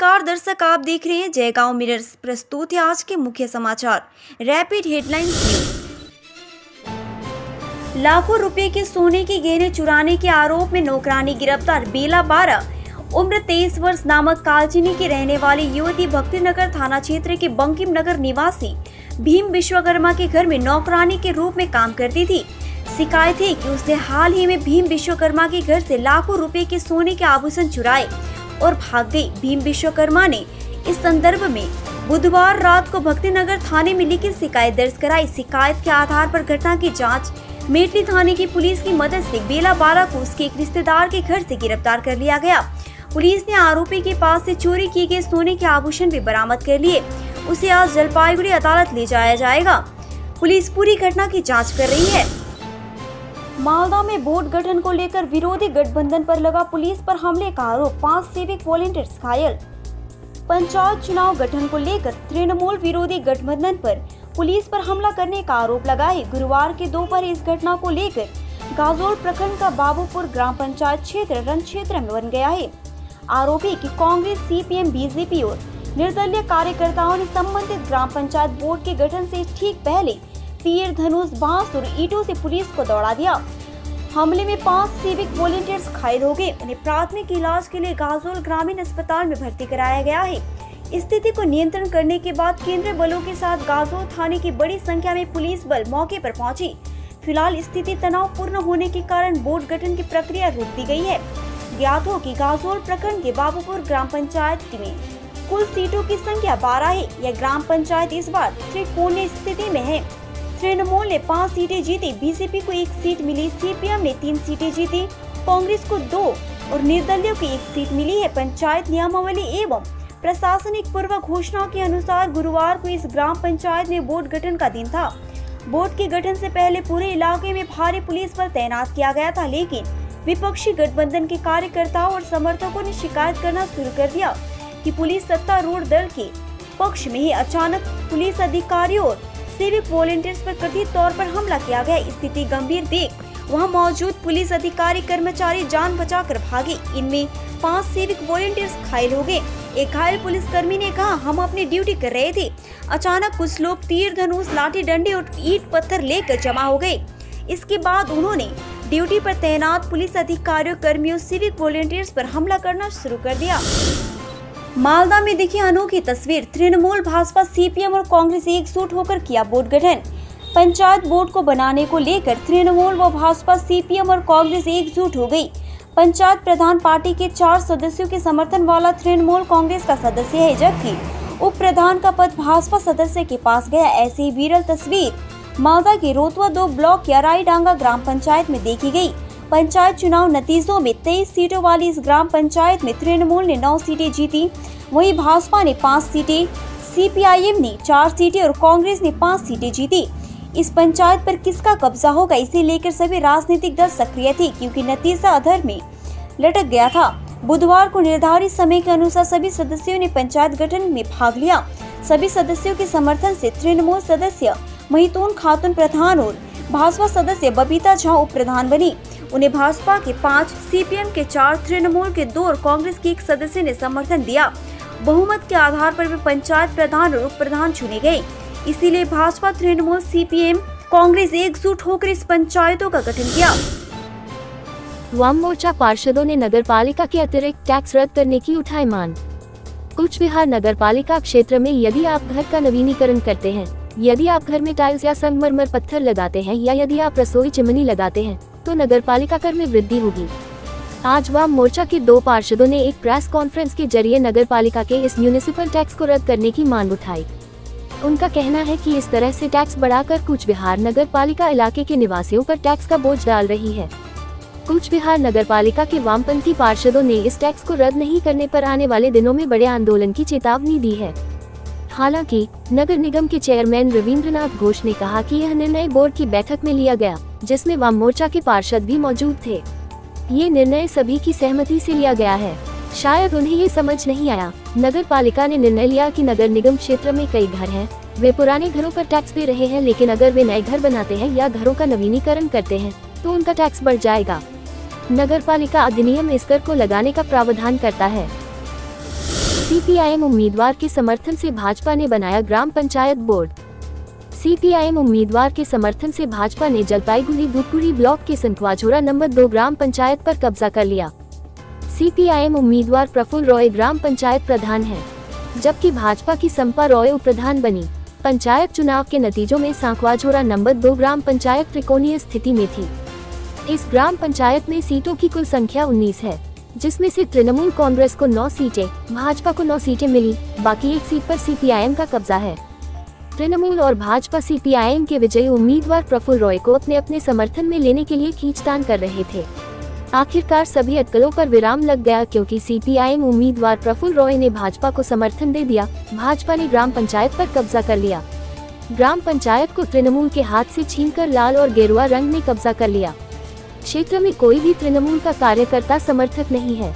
नमस्कार दर्शक, आप देख रहे हैं जयगांव मिरर्स। प्रस्तुत है आज के मुख्य समाचार। Rapid headlines news. लाखों रुपए के सोने के गहने चुराने के आरोप में नौकरानी गिरफ्तार। बेला 12 उम्र 23 वर्ष नामक कालचिनी की रहने वाली युवती भक्तिनगर थाना क्षेत्र के बंकिम नगर निवासी भीम विश्वकर्मा के घर में नौकरानी के रूप में काम करती थी। शिकायत है कि उसने हाल ही में भीम विश्वकर्मा के घर से लाखों रुपए के सोने के आभूषण चुराए और भाग गई। भीम विश्वकर्मा ने इस संदर्भ में बुधवार रात को भक्तिनगर थाने में लिखित शिकायत दर्ज कराई। शिकायत के आधार पर घटना की जांच मेटली थाने की पुलिस की मदद से बेला 12 को उसके एक रिश्तेदार के घर से गिरफ्तार कर लिया गया। पुलिस ने आरोपी के पास से चोरी किए गए सोने के आभूषण भी बरामद कर लिए। उसे आज जलपाईगुड़ी अदालत ले जाया जाएगा। पुलिस पूरी घटना की जाँच कर रही है। मालदा में बोर्ड गठन को लेकर विरोधी गठबंधन पर लगा पुलिस पर हमले का आरोप। 5 सिविक वॉलंटियर्स घायल। पंचायत चुनाव गठन को लेकर तृणमूल विरोधी गठबंधन पर पुलिस पर हमला करने का आरोप लगा है। गुरुवार के दोपहर इस घटना को लेकर गाजोल प्रखंड का बाबूपुर ग्राम पंचायत क्षेत्र रण क्षेत्र में बन गया है। आरोपी की कांग्रेस, सीपीएम, बीजेपी और निर्दलीय कार्यकर्ताओं ने संबंधित ग्राम पंचायत बोर्ड के गठन से ठीक पहले तीर, धनुष, बांस और ईंटों से पुलिस को दौड़ा दिया। हमले में 5 सिविक वॉलंटियर्स घायल हो गए। उन्हें प्राथमिक इलाज के लिए गाजोल ग्रामीण अस्पताल में भर्ती कराया गया है। स्थिति को नियंत्रण करने के बाद केंद्रीय बलों के साथ गाजोल थाने की बड़ी संख्या में पुलिस बल मौके पर पहुंची। फिलहाल स्थिति तनावपूर्ण होने के कारण बोर्ड गठन की प्रक्रिया रोक दी गई है। ज्ञात हो कि गाजोल प्रखंड के बाबूपुर ग्राम पंचायत में कुल सीटों की संख्या 12 है। यह ग्राम पंचायत इस बार त्रिकोणीय स्थिति में है। तृणमूल ने 5 सीटें जीती, बीजेपी को 1 सीट मिली, सीपीएम ने 3 सीटें जीती, कांग्रेस को 2 और निर्दलीय को 1 सीट मिली है। पंचायत नियमावली एवं प्रशासनिक पूर्व घोषणा के अनुसार गुरुवार को इस ग्राम पंचायत में बोर्ड गठन का दिन था। बोर्ड के गठन से पहले पूरे इलाके में भारी पुलिस बल तैनात किया गया था, लेकिन विपक्षी गठबंधन के कार्यकर्ताओं और समर्थकों ने शिकायत करना शुरू कर दिया कि पुलिस सत्तारूढ़ दल के पक्ष में ही अचानक पुलिस अधिकारियों और सिविक वॉलंटियर्स पर कथित तौर पर हमला किया गया। स्थिति गंभीर देख वहां मौजूद पुलिस अधिकारी कर्मचारी जान बचाकर भागे। इनमें 5 सिविक वॉलंटियर्स घायल हो गए। एक घायल पुलिसकर्मी ने कहा, हम अपनी ड्यूटी कर रहे थे, अचानक कुछ लोग तीर, धनुष, लाठी डंडे और ईंट पत्थर लेकर जमा हो गए। इसके बाद उन्होंने ड्यूटी पर तैनात पुलिस अधिकारियों, कर्मियों, सिविक वॉलंटियर्स पर हमला करना शुरू कर दिया। मालदा में देखी अनोखी तस्वीर। तृणमूल, भाजपा, सीपीएम और कांग्रेस एकजुट होकर किया बोर्ड गठन। पंचायत बोर्ड को बनाने को लेकर तृणमूल व भाजपा, सीपीएम और कांग्रेस एकजुट हो गई। पंचायत प्रधान पार्टी के 4 सदस्यों के समर्थन वाला तृणमूल कांग्रेस का सदस्य है, जबकि उप प्रधान का पद भाजपा सदस्य के पास गया। ऐसी ही विरल तस्वीर मालदा के रोतवा 2 ब्लॉक याराईडांगा ग्राम पंचायत में देखी गई। पंचायत चुनाव नतीजों में 23 सीटों वाली इस ग्राम पंचायत में तृणमूल ने 9 सीटें जीती, वहीं भाजपा ने 5 सीटें, सीपीआईएम ने 4 सीटें और कांग्रेस ने 5 सीटें जीती। इस पंचायत पर किसका कब्जा होगा, इसे लेकर सभी राजनीतिक दल सक्रिय थे, क्योंकि नतीजा अधर में लटक गया था। बुधवार को निर्धारित समय के अनुसार सभी सदस्यों ने पंचायत गठन में भाग लिया। सभी सदस्यों के समर्थन से तृणमूल सदस्य महितून खातून प्रधान और भाजपा सदस्य बबीता झा उप प्रधान बनी। उन्हें भाजपा के 5, सीपीएम के 4, तृणमूल के 2 और कांग्रेस के 1 सदस्य ने समर्थन दिया। बहुमत के आधार पर वे पंचायत प्रधान और उप प्रधान चुने गए। इसीलिए भाजपा, तृणमूल, सीपीएम, कांग्रेस एकजुट होकर इस पंचायतों का गठन किया। वाम मोर्चा पार्षदों ने नगरपालिका के अतिरिक्त टैक्स रद्द करने की उठाई मांग। कूच बिहार नगरपालिका क्षेत्र में यदि आप घर का नवीनीकरण करते हैं, यदि आप घर में टाइल्स या संगमरमर पत्थर लगाते हैं या यदि आप रसोई चिमनी लगाते हैं तो नगरपालिका कर में वृद्धि होगी। आज वाम मोर्चा के 2 पार्षदों ने एक प्रेस कॉन्फ्रेंस के जरिए नगरपालिका के इस म्यूनिसिपल टैक्स को रद्द करने की मांग उठाई। उनका कहना है कि इस तरह से टैक्स बढ़ाकर कूच बिहार नगरपालिका इलाके के निवासियों पर टैक्स का बोझ डाल रही है। कूच बिहार नगरपालिका के वामपंथी पार्षदों ने इस टैक्स को रद्द नहीं करने पर आने वाले दिनों में बड़े आंदोलन की चेतावनी दी है। हालांकि नगर निगम के चेयरमैन रविंद्रनाथ घोष ने कहा कि यह निर्णय बोर्ड की बैठक में लिया गया, जिसमें वाम मोर्चा के पार्षद भी मौजूद थे। ये निर्णय सभी की सहमति से लिया गया है। शायद उन्हें ये समझ नहीं आया। नगर पालिका ने निर्णय लिया कि नगर निगम क्षेत्र में कई घर हैं, वे पुराने घरों पर टैक्स दे रहे हैं, लेकिन अगर वे नए घर बनाते हैं या घरों का नवीनीकरण करते हैं तो उनका टैक्स बढ़ जाएगा। नगर पालिका अधिनियम इस कर को लगाने का प्रावधान करता है। सीपीआईएम उम्मीदवार के समर्थन से भाजपा ने बनाया ग्राम पंचायत बोर्ड। सीपीआईएम उम्मीदवार के समर्थन से भाजपा ने जलपाईगुड़ी धूपगुड़ी ब्लॉक के संखवाझोरा नंबर 2 ग्राम पंचायत पर कब्जा कर लिया। सीपीआईएम उम्मीदवार प्रफुल्ल रॉय ग्राम पंचायत प्रधान हैं, जबकि भाजपा की संपा रॉय उप प्रधान बनी। पंचायत चुनाव के नतीजों में सांखवाझोरा नंबर 2 ग्राम पंचायत त्रिकोणीय स्थिति में थी। इस ग्राम पंचायत में सीटों की कुल संख्या 19 है, जिसमें से तृणमूल कांग्रेस को 9 सीटें, भाजपा को 9 सीटें मिली, बाकी एक सीट पर सीपीआईएम का कब्जा है। तृणमूल और भाजपा सीपीआईएम के विजयी उम्मीदवार प्रफुल्ल रॉय को अपने अपने समर्थन में लेने के लिए खींचतान कर रहे थे। आखिरकार सभी अटकलों पर विराम लग गया, क्योंकि सीपीआईएम उम्मीदवार प्रफुल्ल रॉय ने भाजपा को समर्थन दे दिया। भाजपा ने ग्राम पंचायत पर कब्जा कर लिया। ग्राम पंचायत को तृणमूल के हाथ से छीनकर लाल और गेरुआ रंग में कब्जा कर लिया। क्षेत्र में कोई भी तृणमूल का कार्यकर्ता समर्थक नहीं है।